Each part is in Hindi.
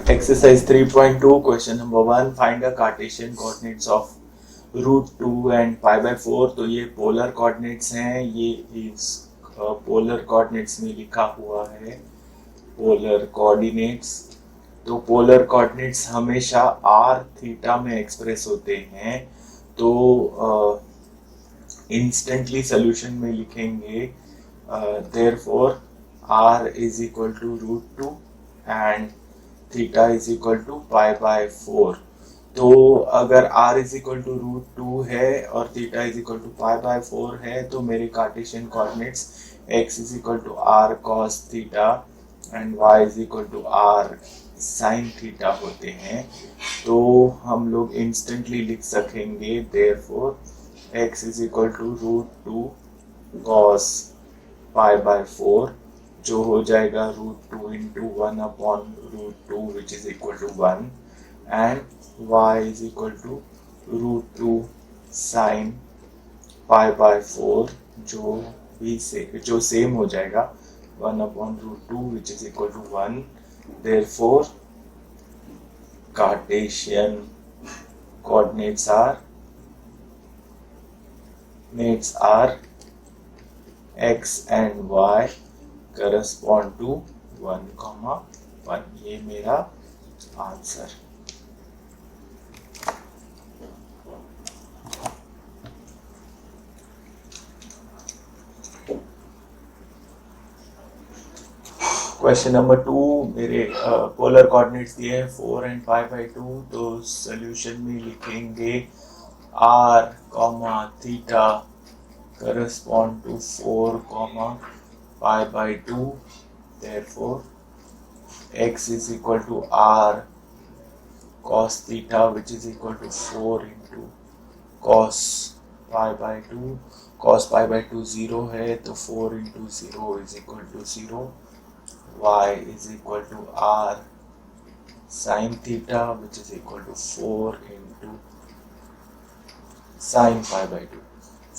Exercise 3.2, question number 1. Find the Cartesian coordinates of √2 and π/4. तो ये पोलर कोऑर्डिनेट्स हैं. ये इस पोलर कोऑर्डिनेट्स में लिखा हुआ है पोलर कोऑर्डिनेट्स. तो पोलर कोऑर्डिनेट्स हमेशा r थीटा में एक्सप्रेस होते हैं. तो इंस्टेंटली सोल्यूशन में लिखेंगे therefore r is equal to √2 and theta is equal to π/4. तो अगर r इज इक्वल टू √2 है और थीटा इज इक्वल टू π/4 है तो मेरे Cartesian coordinates x is equal to r cos theta and y is equal to r sin theta होते हैं. तो हम लोग इंस्टेंटली लिख सकेंगे therefore x is equal to √2 cos π/4 जो हो जाएगा √2 into 1 upon √2 which is equal to 1 and y is equal to √2 sin π/4 जो सेम हो जाएगा 1 upon √2 which is equal to 1. Therefore Cartesian coordinates are x and y correspond to 1,1. ये मेरा आंसर. Question number 2. मेरे पोलर कोऑर्डिनेट्स दिए हैं 4 एंड π/2. तो सॉल्यूशन में लिखेंगे r, theta correspond to 4, π/2. Therefore, x is equal to r cos theta, which is equal to 4 into cos π/2. Cos π/2 0 है तो 4 into 0 is equal to 0. y is equal to r sin theta, which is equal to 4 into sin π/2.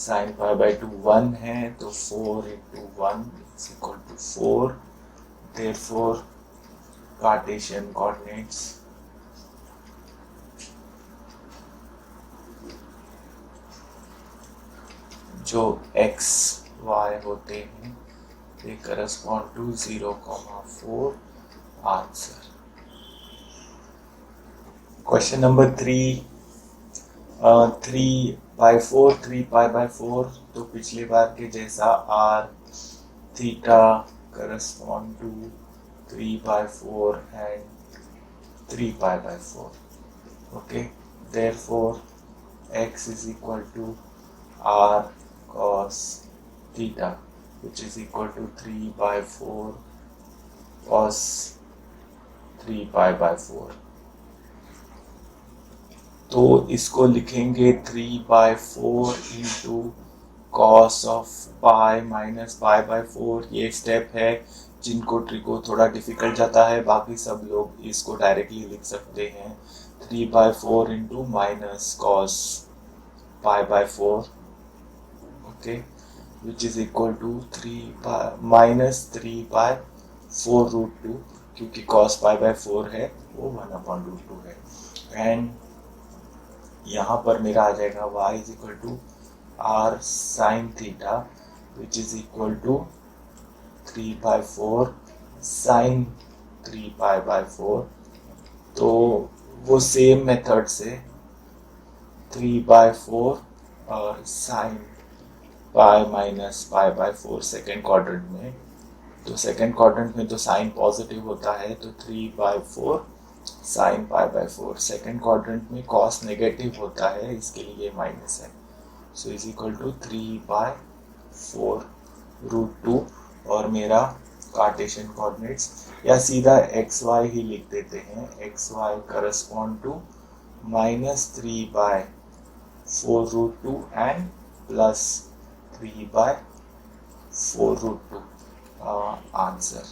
sin π/2 1 है तो 4 into 1 is equal to 4. Therefore, Cartesian coordinates जो x y होते हैं they correspond to 0,4. Answer. Question number 3. 3/4 3 π/4. तो पिछली बार के जैसा r theta correspond to 3/4 and 3 π/4. Okay, therefore x is equal to r cos theta, which is equal to 3/4 cos 3 π/4. तो इसको लिखेंगे 3/4 into cos of pi minus π/4. ये स्टेप है जिनको ट्रिको थोड़ा डिफिकल्ट जाता है. बाकी सब लोग इसको डायरेक्टली लिख सकते हैं. 3/4 into minus cos π/4. Okay, which is equal to 3/4 √2, क्योंकि cos π/4 है वो 1 अपॉन √2 है. एंड यहाँ पर मेरा आ जाएगा y is equal to r sin theta, which is equal to 3/4 sin 3 π/4. तो वो सेम मेथड से 3/4 और sin pi minus π/4 second quadrant में. तो सेकेंड क्वाड्रेंट में तो साइन पॉजिटिव होता है तो 3/4 sin π/4. सेकेंड क्वाड्रेंट में कॉस नेगेटिव होता है, इसके लिए माइनस है. So is equal to 3/4 √2. और मेरा कार्टेशियन कोऑर्डिनेट्स या सीधा xy ही लिख देते हैं. xy correspond to -3/4 √2 and plus 3/4 √2. Answer.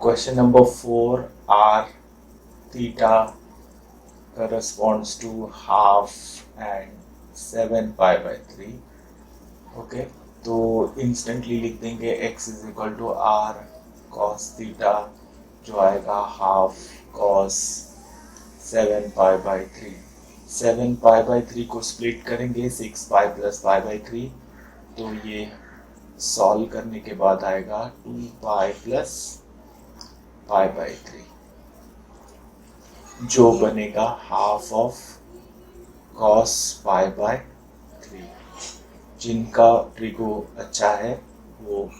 Question number 4. R theta corresponds to half and 7 π/3. Okay, तो instantly लिख देंगे x is equal to r cos theta जो आएगा हाफ कॉस 7π/3। 7π/3 को स्प्लिट करेंगे 6π + π/3, तो ये सॉल्व करने के बाद आएगा 2π + π/3, जो बनेगा हाफ ऑफ cos π/3। जिनका ट्रिगो अच्छा है वो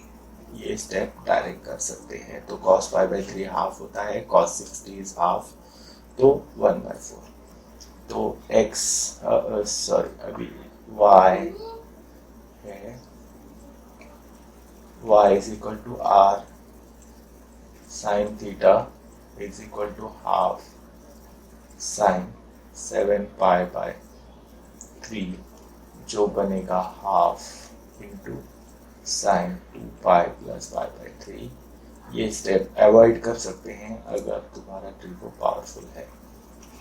ये स्टेप डायरेक्ट कर सकते हैं। तो cos π/3 हाफ होता है, cos 60 इज हाफ, तो 1/4। तो x अभी y है, y is equal to r sin theta is equal to half sin 7π/3, जो बनेगा हाफ इंटू sin 2π + π/3। ये स्टेप अवॉइड कर सकते हैं अगर तुम्हारा ट्रिगो पावरफुल है।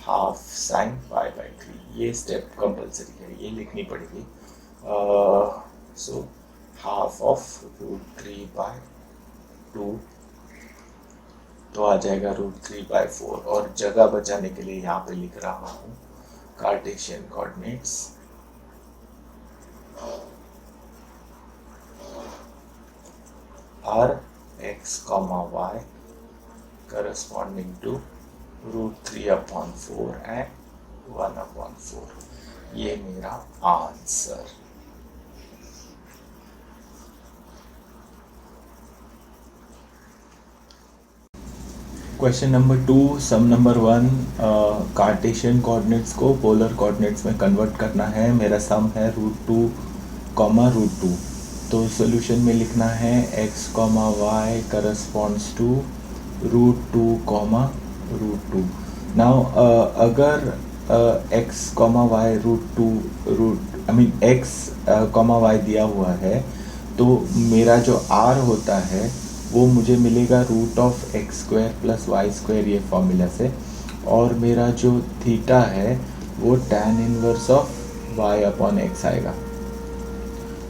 हाफ sin π/3 ये स्टेप कंपलसरी है, ये लिखनी पड़ेगी। सो हाफ ऑफ √3/2, तो आ जाएगा √3/4। और जगह बचाने के लिए यहाँ पे लिख रहा हूँ Cartesian coordinates. r x, y corresponding to √3/4 and 1/4। ये मेरा आंसर। क्वेश्चन नंबर 2, सम नंबर 1, कार्टेशियन कोऑर्डिनेट्स को पोलर कोऑर्डिनेट्स में कन्वर्ट करना है। मेरा सम है √2, √2। तो सॉल्यूशन में लिखना है x, y corresponds to √2, √2। Now अगर x, y x, y दिया हुआ है, तो मेरा जो r होता है वो मुझे मिलेगा √(x² + y², ये फॉर्मूला से। और मेरा जो थीटा है वो tan इनवर्स ऑफ y/x आएगा।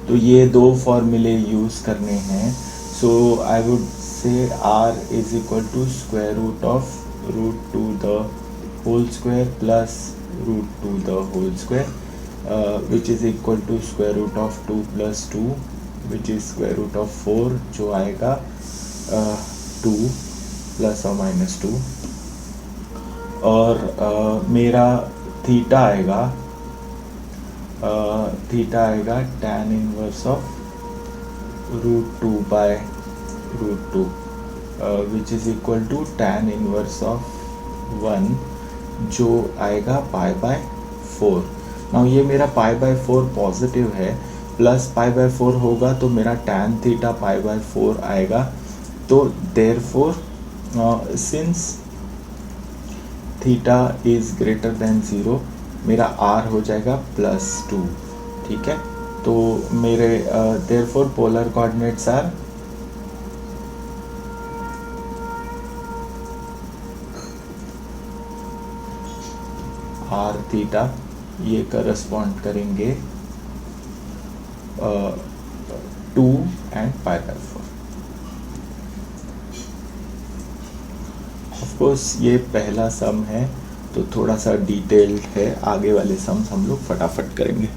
तो ये दो फॉर्मूले यूज़ करने हैं। So I would say r is equal to √2² +√2² which is equal to √2 + 2 which is √4, जो आएगा 2 ± 2। और मेरा थीटा आएगा tan inverse of √2/√2 which is equal to tan inverse of 1, जो आएगा π/4। नाउ ये मेरा π/4 पॉजिटिव है, प्लस π/4 होगा तो मेरा tan थीटा π/4 आएगा। तो therefore since theta is greater than 0, मेरा r हो जाएगा +2। ठीक है, तो मेरे therefore polar coordinates are r theta, ये करस्पॉन्ड करेंगे 2 and π/4। ऑफकोर्स ये पहला सम है तो थोड़ा सा डिटेल्ड है, आगे वाले सम्स हम लोग फटाफट करेंगे।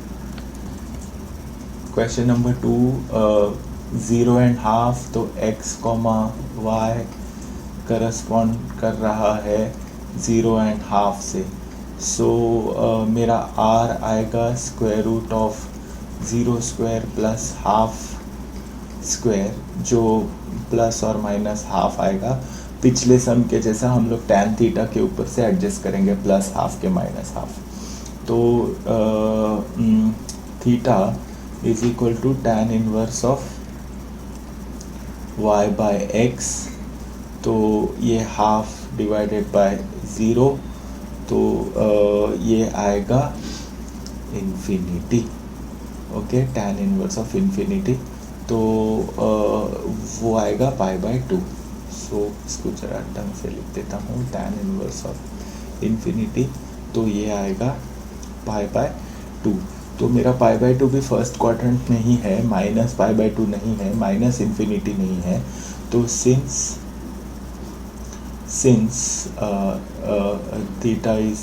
क्वेश्चन नंबर 2, 0.5, तो x, y करस्पॉन्ड कर रहा है 0.5 से। सो मेरा r आएगा √0² + ½ जो प्लस और माइनस हाफ आएगा। पिछले सम के जैसा हम लोग tan थीटा के ऊपर से एडजस्ट करेंगे, +½ के -½ तो theta is equal to tan inverse of y/x, तो ये हाफ डिवाइडेड बाय 0, तो ये आएगा infinity. Okay, tan inverse of infinity, तो वो आएगा π/2। सो इसको जरा ढंग से लिख देता हूँ, tan इनवर्स ऑफ इन्फिनिटी, तो ये आएगा π/2। तो मेरा π/2 भी फर्स्ट क्वाड्रेंट में ही है, -π/2 नहीं है, -∞ नहीं है। तो since since theta is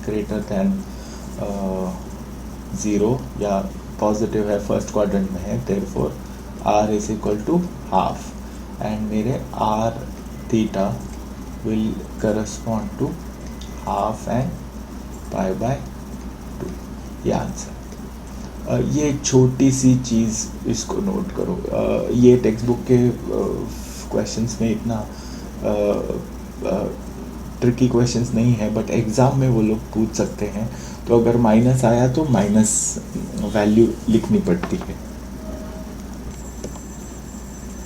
greater than 0 या पॉजिटिव है, फर्स्ट क्वाड्रेंट में है, therefore r is equal to half and मेरे r theta will correspond to half and pi by 2, ये आंसर। ये छोटी सी चीज़ इसको नोट करो। ये टेक्स्ट बुक के क्वेश्चंस में इतना ट्रिकी क्वेश्चंस नहीं है, बट एग्ज़ाम में वो लोग पूछ सकते हैं। तो अगर माइनस आया तो माइनस वैल्यू लिखनी पड़ती है।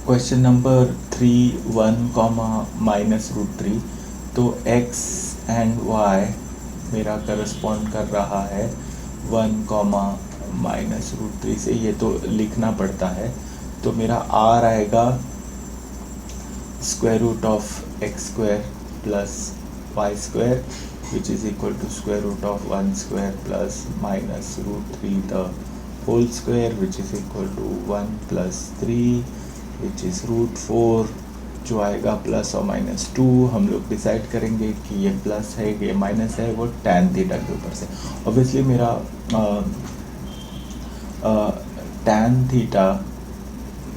Question number 3 1 minus root 3। तो x एंड y मेरा करस्पॉन्ड कर रहा है 1 माइनस रूट 3 से, ये तो लिखना पड़ता है। तो मेरा r आएगा square root of x square plus y square which is equal to square root of 1 square plus minus root 3 the whole square which is equal to 1 plus 3 which is root 4, जो आएगा प्लस और माइनस 2। हम लोग डिसाइड करेंगे कि ये प्लस है ये माइनस है, वो tan थीटा के ऊपर से। ऑब्वियसली मेरा tan theta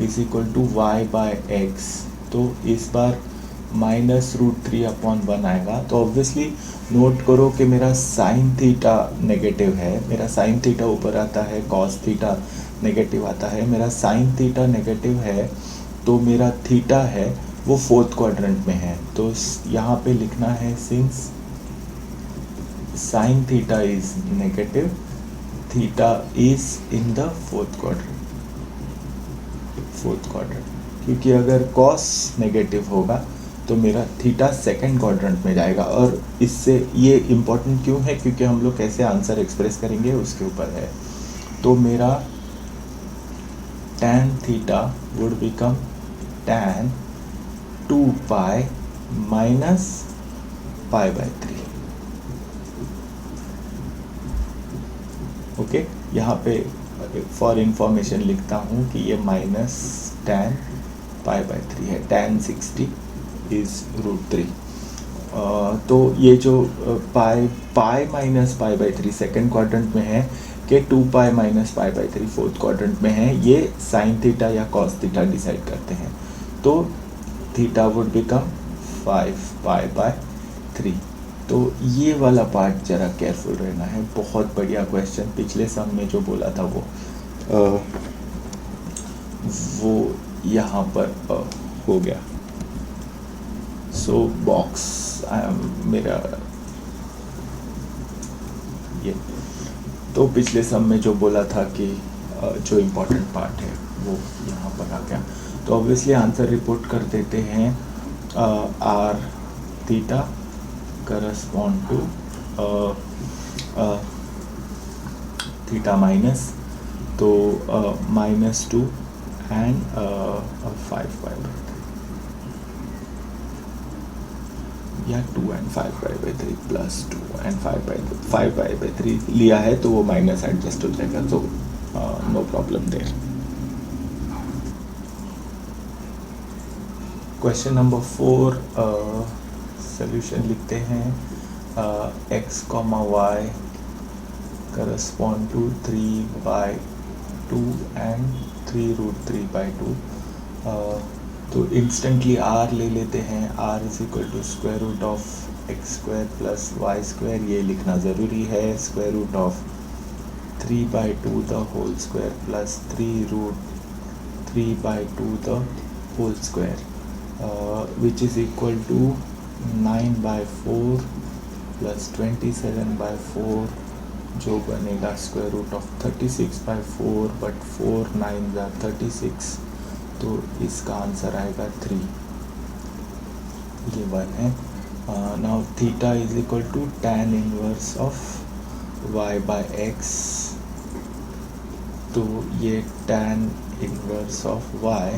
is equal to y by x, तो इस बार माइनस रूट 3/1 आएगा। तो ऑब्वियसली नोट करो कि मेरा साइन थीटा नेगेटिव है, मेरा साइन थीटा ऊपर आता है, कॉस थीटा नेगेटिव आता है। मेरा साइन थीटा नेगेटिव है तो मेरा थीटा है वो फोर्थ क्वाड्रेंट में है। तो यहाँ पे लिखना है since sine theta is negative, theta is in the fourth quadrant. क्योंकि अगर कॉस नेगेटिव होगा तो मेरा थीटा सेकंड क्वाड्रेंट में जाएगा। और इससे ये इम्पोर्टेंट क्यों है, क्योंकि हम लोग कैसे आंसर एक्सप्रेस करेंगे उसके ऊपर है। तो मेरा tan theta would become tan 2 pi minus pi by 3। Okay, यहाँ पे फॉर इंफॉर्मेशन लिखता हूँ कि ये माइनस tan पाई बाय 3 है, tan 60 इज रूट 3। तो ये जो pi minus pi by 3 second quadrant में है कि 2 pi minus pi by 3 fourth quadrant में है, ये साइन थीटा या कॉस थीटा डिसाइड करते हैं। तो theta would become 5 pi by 3। तो ये वाला पार्ट जरा केयरफुल रहना है। बहुत बढ़िया क्वेश्चन, पिछले सम में जो बोला था वो यहाँ पर हो गया। सो बॉक्स मेरा ये, तो पिछले सम में जो बोला था कि जो इम्पोर्टेंट पार्ट है वो यहाँ पर आ गया। तो ऑब्वियसली आंसर रिपोर्ट कर देते हैं। R theta correspond to theta minus, तो -2 एंड 5 पाई बाय 3 या 2 and 5 pi by 3 plus 2 and 5 pi by 3 लिया है तो वो माइनस एडजस्ट हो जाएगा, तो no problem there. Question number 4 solution लिखते हैं। x, y correspond to 3/2 and 3√3/2। तो इंस्टेंटली r ले लेते हैं। r is equal to square root of x square plus y square, ये लिखना ज़रूरी है। Square root of 3/2 the whole square plus 3√3/2 the whole square which is equal to 9/4 plus 27/4, जो बनेगा square root of 36/4, but 4 9s are 36, तो इसका आंसर आएगा 3। ये 1 है। Now theta is equal to tan inverse of y by x, तो ये tan इनवर्स ऑफ y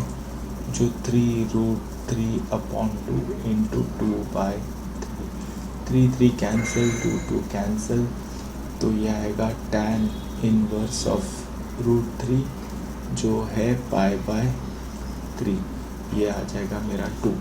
जो 3√3/2 इंटू 2/3, 3 कैंसिल, 2 कैंसिल, तो ये आएगा tan इनवर्स ऑफ √3 जो है पाई बाय 3, ये आ जाएगा मेरा 2।